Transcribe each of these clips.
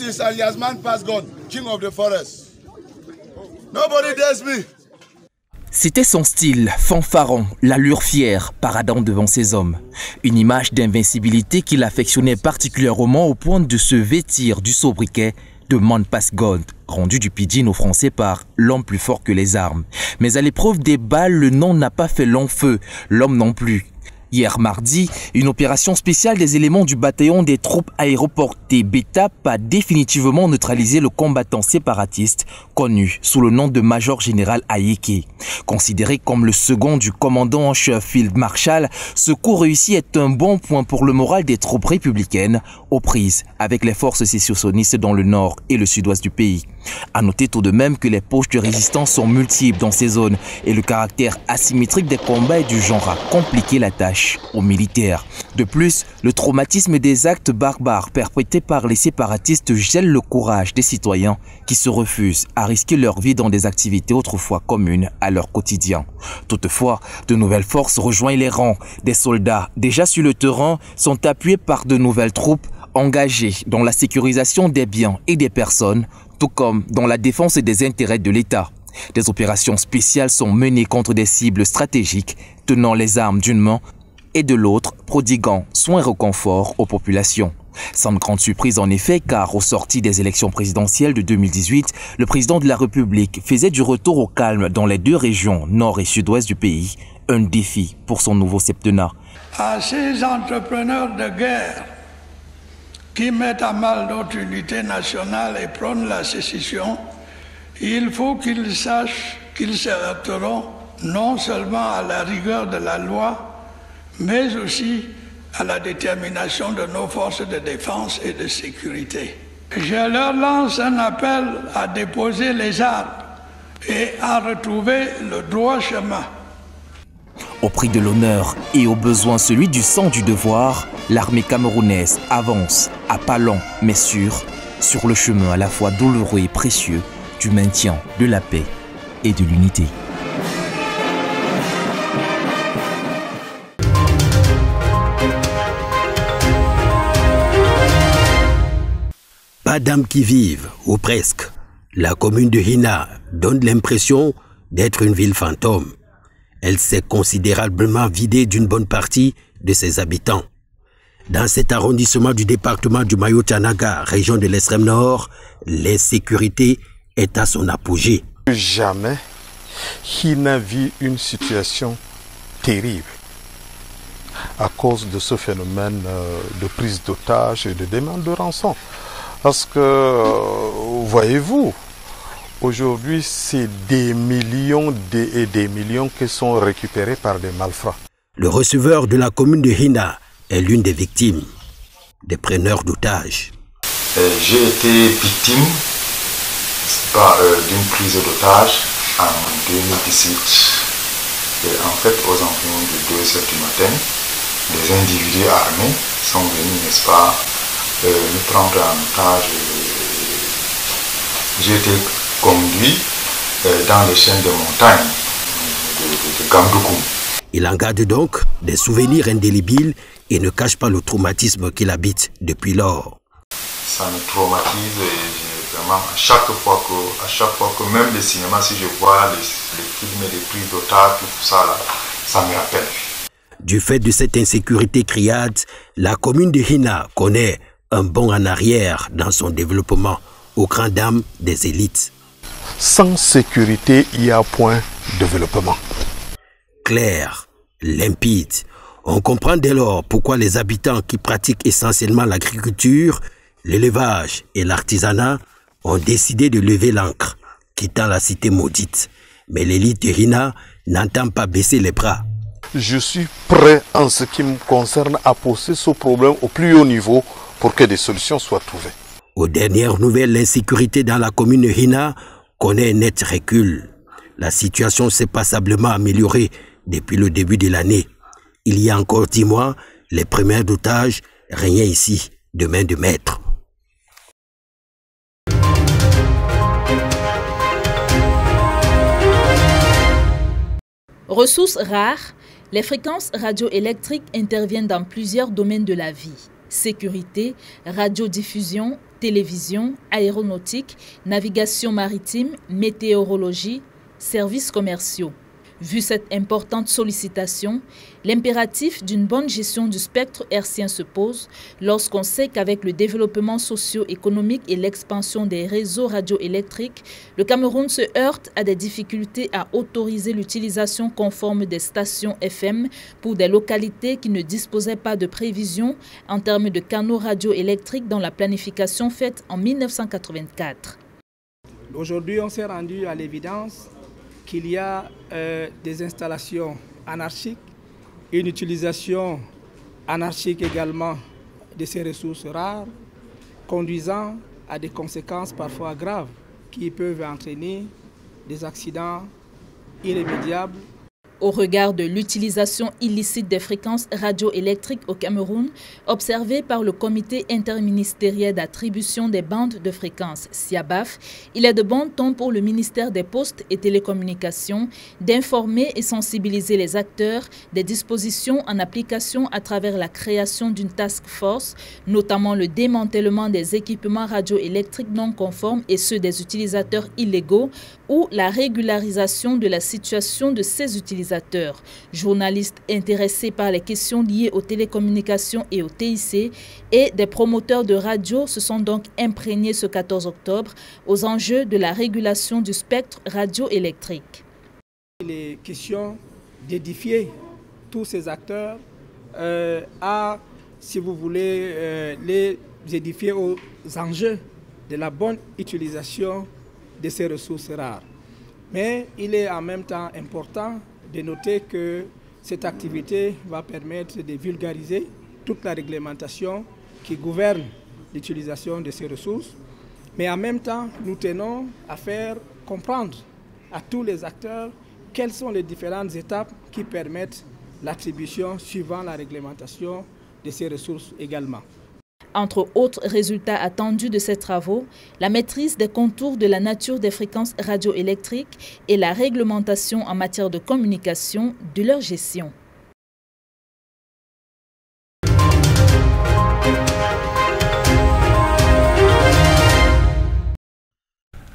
is Yasman Pasgon, king of the forest. Nobody dares me. C'était son style, fanfaron, l'allure fière, paradant devant ses hommes. Une image d'invincibilité qu'il affectionnait particulièrement au point de se vêtir du sobriquet de Man Pasgon, rendu du pidgin au français par l'homme plus fort que les armes. Mais à l'épreuve des balles, le nom n'a pas fait long feu, l'homme non plus. Hier mardi, une opération spéciale des éléments du bataillon des troupes aéroportées BETAP a définitivement neutralisé le combattant séparatiste connu sous le nom de Major Général Ayeke. Considéré comme le second du commandant en chef Field Marshal, ce coup réussi est un bon point pour le moral des troupes républicaines aux prises avec les forces sécessionnistes dans le nord et le sud-ouest du pays. À noter tout de même que les poches de résistance sont multiples dans ces zones et le caractère asymétrique des combats est du genre à compliquer la tâche aux militaires. De plus, le traumatisme des actes barbares perpétrés par les séparatistes gèle le courage des citoyens qui se refusent à risquer leur vie dans des activités autrefois communes à leur quotidien. Toutefois, de nouvelles forces rejoignent les rangs. Des soldats déjà sur le terrain sont appuyés par de nouvelles troupes engagées dans la sécurisation des biens et des personnes, tout comme dans la défense des intérêts de l'État. Des opérations spéciales sont menées contre des cibles stratégiques, tenant les armes d'une main et de l'autre, prodiguant soins et réconfort aux populations. Sans grande surprise en effet, car au sorti des élections présidentielles de 2018, le président de la République faisait du retour au calme dans les deux régions nord et sud-ouest du pays un défi pour son nouveau septennat. À ces entrepreneurs de guerre qui mettent à mal notre unité nationale et prônent la sécession, il faut qu'ils sachent qu'ils se heurteront non seulement à la rigueur de la loi, mais aussi à la détermination de nos forces de défense et de sécurité. Je leur lance un appel à déposer les armes et à retrouver le droit chemin. Au prix de l'honneur et au besoin celui du sang du devoir, l'armée camerounaise avance à pas lents mais sûrs sur le chemin à la fois douloureux et précieux du maintien de la paix et de l'unité. Pas d'âmes qui vivent, ou presque. La commune de Hina donne l'impression d'être une ville fantôme. Elle s'est considérablement vidée d'une bonne partie de ses habitants. Dans cet arrondissement du département du Mayo-Tchanaga, région de l'extrême nord, l'insécurité est à son apogée. Jamais Hina vit une situation terrible à cause de ce phénomène de prise d'otages et de demande de rançon. Parce que, voyez-vous, aujourd'hui, c'est des millions et des millions qui sont récupérés par des malfrats. Le receveur de la commune de Hina est l'une des victimes, des preneurs d'otages. J'ai été victime d'une prise d'otages en 2018. Et en fait, aux environs de 2 heures du matin, des individus armés sont venus, n'est-ce pas, nous prendre en otage. J'ai été conduit dans les chaînes de montagne de Gandoukoum. Il en garde donc des souvenirs indélébiles et ne cache pas le traumatisme qu'il habite depuis lors. Ça me traumatise et vraiment à chaque fois que même le cinéma, si je vois les films et les prises d'otages, tout ça là, ça me rappelle. Du fait de cette insécurité criade, la commune de Hina connaît un bond en arrière dans son développement au grand dam des élites. Sans sécurité, il n'y a point de développement. Clair, limpide. On comprend dès lors pourquoi les habitants qui pratiquent essentiellement l'agriculture, l'élevage et l'artisanat ont décidé de lever l'ancre, quittant la cité maudite. Mais l'élite de Hina n'entend pas baisser les bras. Je suis prêt en ce qui me concerne à poser ce problème au plus haut niveau pour que des solutions soient trouvées. Aux dernières nouvelles, l'insécurité dans la commune de Hina connaît un net recul. La situation s'est passablement améliorée depuis le début de l'année. Il y a encore 10 mois, les premiers d'otages régnaient ici de main de maître. Ressources rares, les fréquences radioélectriques interviennent dans plusieurs domaines de la vie. Sécurité, radiodiffusion, télévision, aéronautique, navigation maritime, météorologie, services commerciaux. Vu cette importante sollicitation, l'impératif d'une bonne gestion du spectre hertzien se pose lorsqu'on sait qu'avec le développement socio-économique et l'expansion des réseaux radioélectriques, le Cameroun se heurte à des difficultés à autoriser l'utilisation conforme des stations FM pour des localités qui ne disposaient pas de prévision en termes de canaux radioélectriques dans la planification faite en 1984. Aujourd'hui, on s'est rendu à l'évidence qu'il y a des installations anarchiques, une utilisation anarchique également de ces ressources rares, conduisant à des conséquences parfois graves qui peuvent entraîner des accidents irrémédiables. Au regard de l'utilisation illicite des fréquences radioélectriques au Cameroun, observée par le Comité interministériel d'attribution des bandes de fréquences, CIABAF, il est de bon ton pour le ministère des Postes et Télécommunications d'informer et sensibiliser les acteurs des dispositions en application à travers la création d'une task force, notamment le démantèlement des équipements radioélectriques non conformes et ceux des utilisateurs illégaux, ou la régularisation de la situation de ces utilisateurs. Journalistes intéressés par les questions liées aux télécommunications et au TIC et des promoteurs de radio se sont donc imprégnés ce 14 octobre aux enjeux de la régulation du spectre radioélectrique. Il est question d'édifier tous ces acteurs à, si vous voulez, les édifier aux enjeux de la bonne utilisation de ces ressources rares. Mais il est en même temps important de noter que cette activité va permettre de vulgariser toute la réglementation qui gouverne l'utilisation de ces ressources. Mais en même temps, nous tenons à faire comprendre à tous les acteurs quelles sont les différentes étapes qui permettent l'attribution suivant la réglementation de ces ressources également. Entre autres résultats attendus de ces travaux, la maîtrise des contours de la nature des fréquences radioélectriques et la réglementation en matière de communication de leur gestion.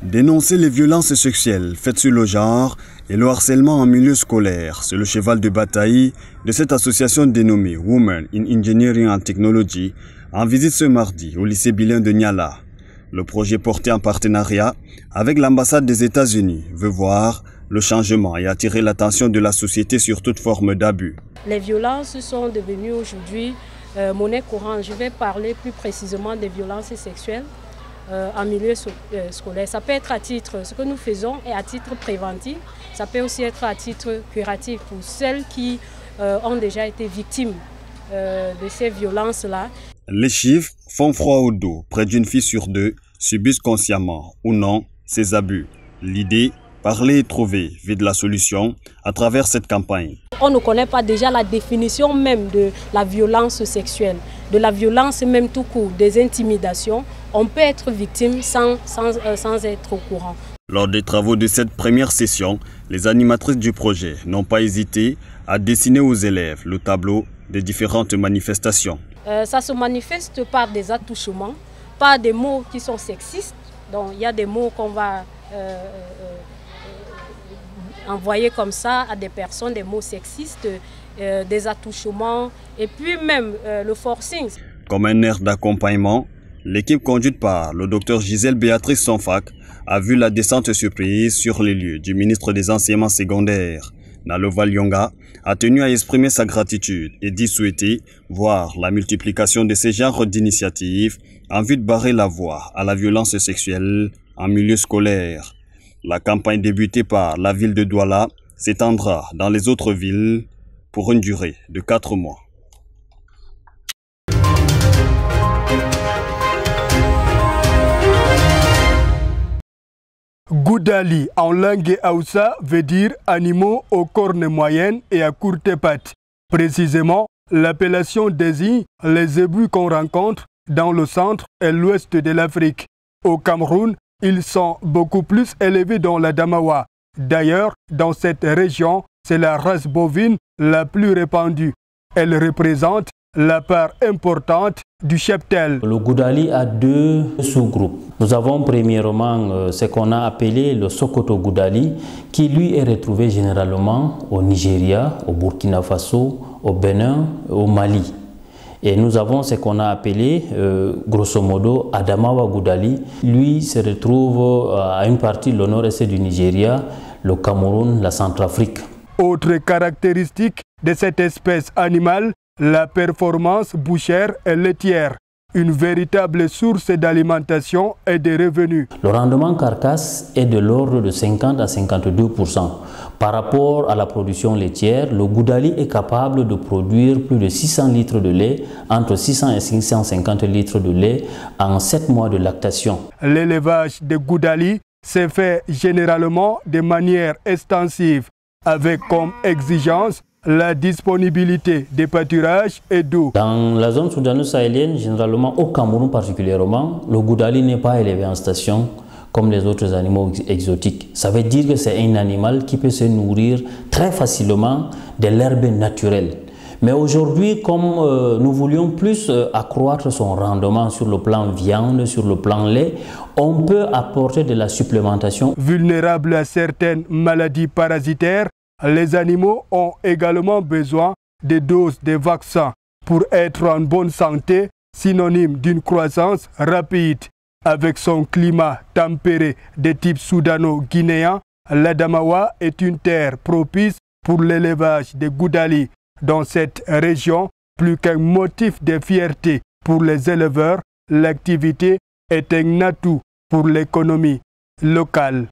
Dénoncer les violences sexuelles faites sur le genre et le harcèlement en milieu scolaire, c'est le cheval de bataille de cette association dénommée Women in Engineering and Technology, en visite ce mardi au lycée bilingue de Niala. Le projet porté en partenariat avec l'ambassade des États-Unis veut voir le changement et attirer l'attention de la société sur toute forme d'abus. Les violences sont devenues aujourd'hui monnaie courante. Je vais parler plus précisément des violences sexuelles en milieu scolaire. Ça peut être à titre, ce que nous faisons est à titre préventif, ça peut aussi être à titre curatif pour celles qui ont déjà été victimes de ces violences-là. Les chiffres font froid au dos. Près d'une fille sur deux subissent consciemment ou non ces abus. L'idée, parler et trouver vite la solution à travers cette campagne. On ne connaît pas déjà la définition même de la violence sexuelle, de la violence même tout court, des intimidations. On peut être victime sans être au courant. Lors des travaux de cette première session, les animatrices du projet n'ont pas hésité à dessiner aux élèves le tableau des différentes manifestations. Ça se manifeste par des attouchements, par des mots qui sont sexistes. Donc il y a des mots qu'on va envoyer comme ça à des personnes, des mots sexistes, des attouchements et puis même le forcing. Comme un air d'accompagnement, l'équipe conduite par le Dr Gisèle Béatrice Sonfac a vu la descente surprise sur les lieux du ministre des Enseignements secondaires. Nalova Lyonga a tenu à exprimer sa gratitude et dit souhaiter voir la multiplication de ces genres d'initiatives en vue de barrer la voie à la violence sexuelle en milieu scolaire. La campagne débutée par la ville de Douala s'étendra dans les autres villes pour une durée de 4 mois. Goudali en langue Hausa veut dire animaux aux cornes moyennes et à courtes pattes. Précisément, l'appellation désigne les zébus qu'on rencontre dans le centre et l'ouest de l'Afrique. Au Cameroun, ils sont beaucoup plus élevés dans la Damawa. D'ailleurs, dans cette région, c'est la race bovine la plus répandue. Elle représente la part importante du cheptel. Le Goudali a deux sous-groupes. Nous avons premièrement ce qu'on a appelé le Sokoto Goudali, qui lui est retrouvé généralement au Nigeria, au Burkina Faso, au Bénin, au Mali. Et nous avons ce qu'on a appelé, grosso modo, Adamawa Goudali. Lui se retrouve à une partie de nord-est du Nigeria, le Cameroun, la Centrafrique. Autre caractéristique de cette espèce animale, la performance bouchère et laitière, une véritable source d'alimentation et de revenus. Le rendement carcasse est de l'ordre de 50 à 52%. Par rapport à la production laitière, le Goudali est capable de produire plus de 600 litres de lait, entre 600 et 650 litres de lait en 7 mois de lactation. L'élevage de Goudali s'est fait généralement de manière extensive, avec comme exigence la disponibilité des pâturages et d'eau. Dans la zone soudano-sahélienne, généralement au Cameroun particulièrement, le Goudali n'est pas élevé en station comme les autres animaux exotiques. Ça veut dire que c'est un animal qui peut se nourrir très facilement de l'herbe naturelle. Mais aujourd'hui, comme nous voulions plus accroître son rendement sur le plan viande, sur le plan lait, on peut apporter de la supplémentation. Vulnérables à certaines maladies parasitaires, les animaux ont également besoin de doses de vaccins pour être en bonne santé, synonyme d'une croissance rapide. Avec son climat tempéré de type soudano-guinéen, l'Adamawa est une terre propice pour l'élevage de Goudali. Dans cette région, plus qu'un motif de fierté pour les éleveurs, l'activité est un atout pour l'économie locale.